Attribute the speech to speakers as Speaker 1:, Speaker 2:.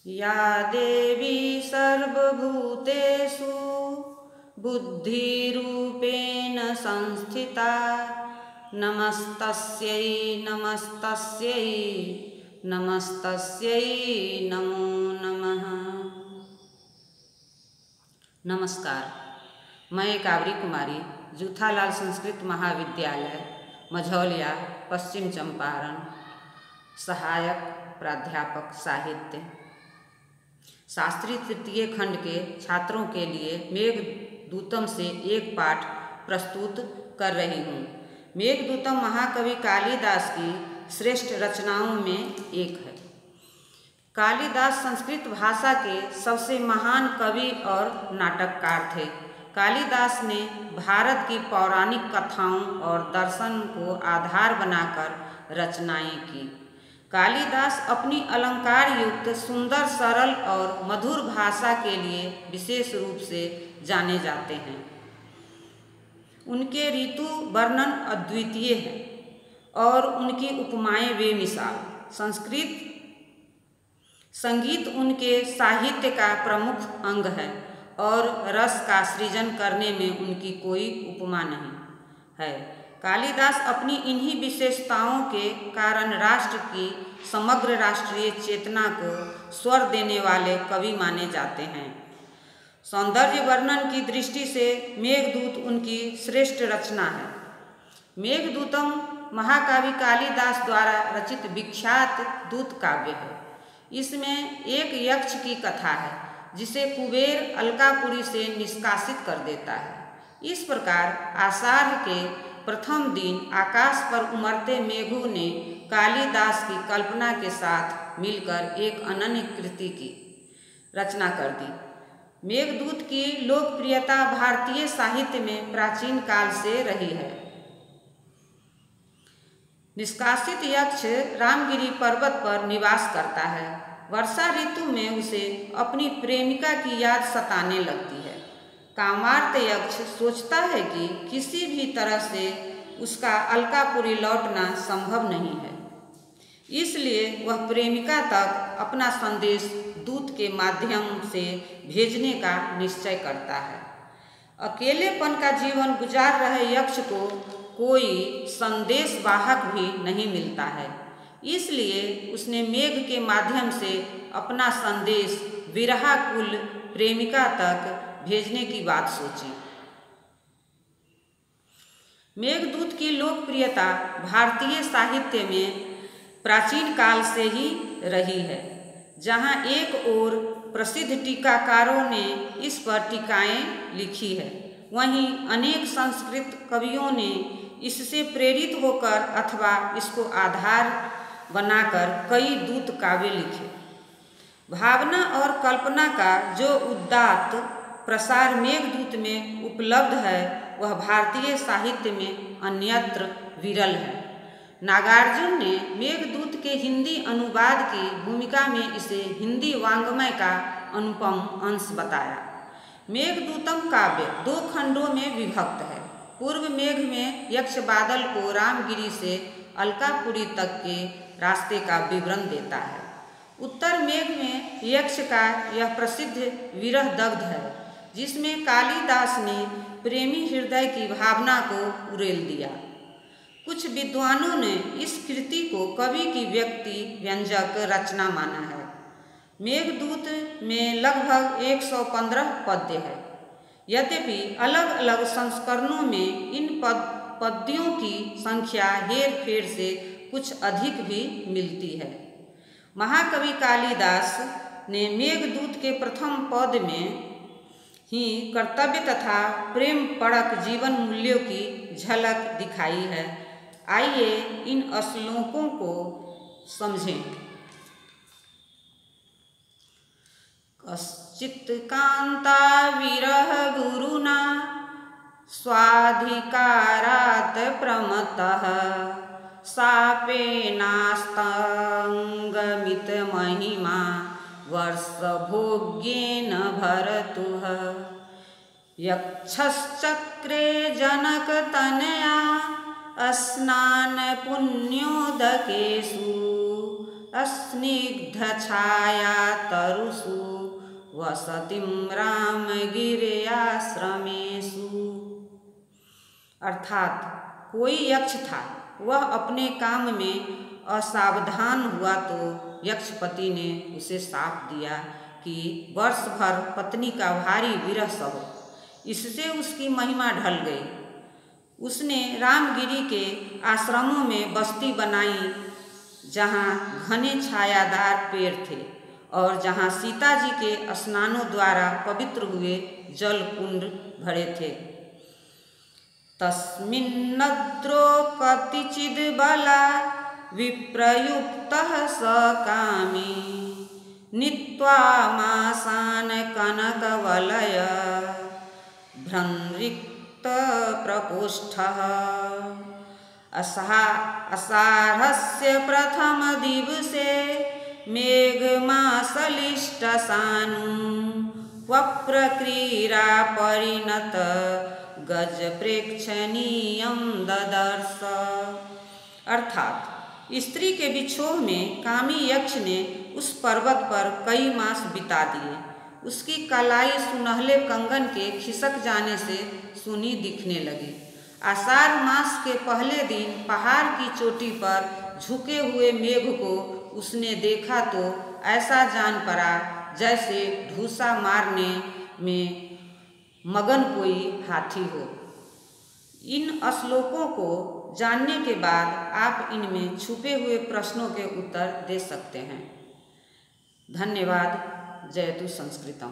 Speaker 1: या देवी सर्वभूतेषु बुद्धिरूपेण संस्थिता नमस्तस्यै नमस्तस्यै नमस्तस्यै नमो नमः। नमस्कार, मैं कावरी कुमारी जूथालाल संस्कृत महाविद्यालय मझौलिया पश्चिम चंपारण सहायक प्राध्यापक साहित्य शास्त्री तृतीय खंड के छात्रों के लिए मेघदूतम से एक पाठ प्रस्तुत कर रही हूँ। मेघदूतम महाकवि कालिदास की श्रेष्ठ रचनाओं में एक है। कालिदास संस्कृत भाषा के सबसे महान कवि और नाटककार थे। कालिदास ने भारत की पौराणिक कथाओं और दर्शन को आधार बनाकर रचनाएं की। कालिदास अपनी अलंकार युक्त सुंदर सरल और मधुर भाषा के लिए विशेष रूप से जाने जाते हैं। उनके ऋतु वर्णन अद्वितीय है और उनकी उपमाएं बेमिसाल। संगीत उनके साहित्य का प्रमुख अंग है और रस का सृजन करने में उनकी कोई उपमा नहीं है। कालिदास अपनी इन्हीं विशेषताओं के कारण राष्ट्र की समग्र राष्ट्रीय चेतना को स्वर देने वाले कवि माने जाते हैं। सौंदर्य वर्णन की दृष्टि से मेघदूत उनकी श्रेष्ठ रचना है। मेघदूतम महाकाव्य कालिदास द्वारा रचित विख्यात दूत काव्य है। इसमें एक यक्ष की कथा है जिसे कुबेर अलकापुरी से निष्कासित कर देता है। इस प्रकार आषाढ़ के प्रथम दिन आकाश पर उमड़ते मेघों ने कालिदास की कल्पना के साथ मिलकर एक अनन्य कृति की रचना कर दी। मेघदूत की लोकप्रियता भारतीय साहित्य में प्राचीन काल से रही है। निष्कासित यक्ष रामगिरी पर्वत पर निवास करता है। वर्षा ऋतु में उसे अपनी प्रेमिका की याद सताने लगती है। कामार्त यक्ष सोचता है कि किसी भी तरह से उसका अलकापुरी लौटना संभव नहीं है, इसलिए वह प्रेमिका तक अपना संदेश दूत के माध्यम से भेजने का निश्चय करता है। अकेलेपन का जीवन गुजार रहे यक्ष को कोई संदेश वाहक भी नहीं मिलता है, इसलिए उसने मेघ के माध्यम से अपना संदेश विरहाकुल प्रेमिका तक भेजने की बात सोची। मेघदूत की लोकप्रियता भारतीय साहित्य में प्राचीन काल से ही रही है। जहाँ एक ओर प्रसिद्ध टीकाकारों ने इस पर टीकाएं लिखी है, वहीं अनेक संस्कृत कवियों ने इससे प्रेरित होकर अथवा इसको आधार बनाकर कई दूत काव्य लिखे। भावना और कल्पना का जो उदात्त प्रसार मेघदूत में उपलब्ध है, वह भारतीय साहित्य में अन्यत्र विरल है। नागार्जुन ने मेघदूत के हिंदी अनुवाद की भूमिका में इसे हिंदी वाङ्मय का अनुपम अंश बताया। मेघदूतम काव्य 2 खंडों में विभक्त है। पूर्व मेघ में यक्ष बादल को रामगिरी से अलकापुरी तक के रास्ते का विवरण देता है। उत्तर मेघ में यक्ष का यह प्रसिद्ध विरह दग्ध है, जिसमें कालिदास ने प्रेमी हृदय की भावना को उड़ेल दिया। कुछ विद्वानों ने इस कृति को कवि की व्यक्ति व्यंजक रचना माना है। मेघदूत में लगभग 115 पद्य है। यद्यपि अलग अलग संस्करणों में इन पद्यों की संख्या हेर फेर से कुछ अधिक भी मिलती है। महाकवि कालिदास ने मेघदूत के प्रथम पद में ही कर्तव्य तथा प्रेम पड़क जीवन मूल्यों की झलक दिखाई है। आइए इन श्लोकों को समझें। कश्चित् कांता विरह गुरुना स्वाधिकारात् प्रमत्तः शापेनास्तंगमित महिमा वर्षभोग्येन भरतुः यक्षश्चक्रे जनकतनया अस्नान पुण्योदकेषु स्निग्धछाया तरुषु वसतिं रामगिर्याश्रमेषु। अर्थात कोई यक्ष था, वह अपने काम में असावधान हुआ तो यक्षपति ने उसे शाप दिया कि वर्ष भर पत्नी का भारी विरह सहो। इससे उसकी महिमा ढल गई। उसने रामगिरी के आश्रमों में बस्ती बनाई, जहाँ घने छायादार पेड़ थे और जहाँ सीता जी के स्नानों द्वारा पवित्र हुए जल कुंड भरे थे। तस्मिन्नद्रो कतिचिद् बला विप्रयुक्तः स कामी नीत्वा मासान कनकवलय भ्रंरिक्त प्रकोष्ठः। अषाढ़स्य प्रथम दिवसे मेघमासलिष्टसानु वप्रक्रीडा परिणत गज प्रेक्षणीयं ददर्श। अर्थात स्त्री के विछोह में कामी यक्ष ने उस पर्वत पर कई मास बिता दिए। उसकी कलाई सुनहले कंगन के खिसक जाने से सूनी दिखने लगी। आषाढ़ मास के पहले दिन पहाड़ की चोटी पर झुके हुए मेघ को उसने देखा तो ऐसा जान पड़ा जैसे ढूसा मारने में मगन कोई हाथी हो। इन श्लोकों को जानने के बाद आप इनमें छुपे हुए प्रश्नों के उत्तर दे सकते हैं। धन्यवाद। जयतु संस्कृतम।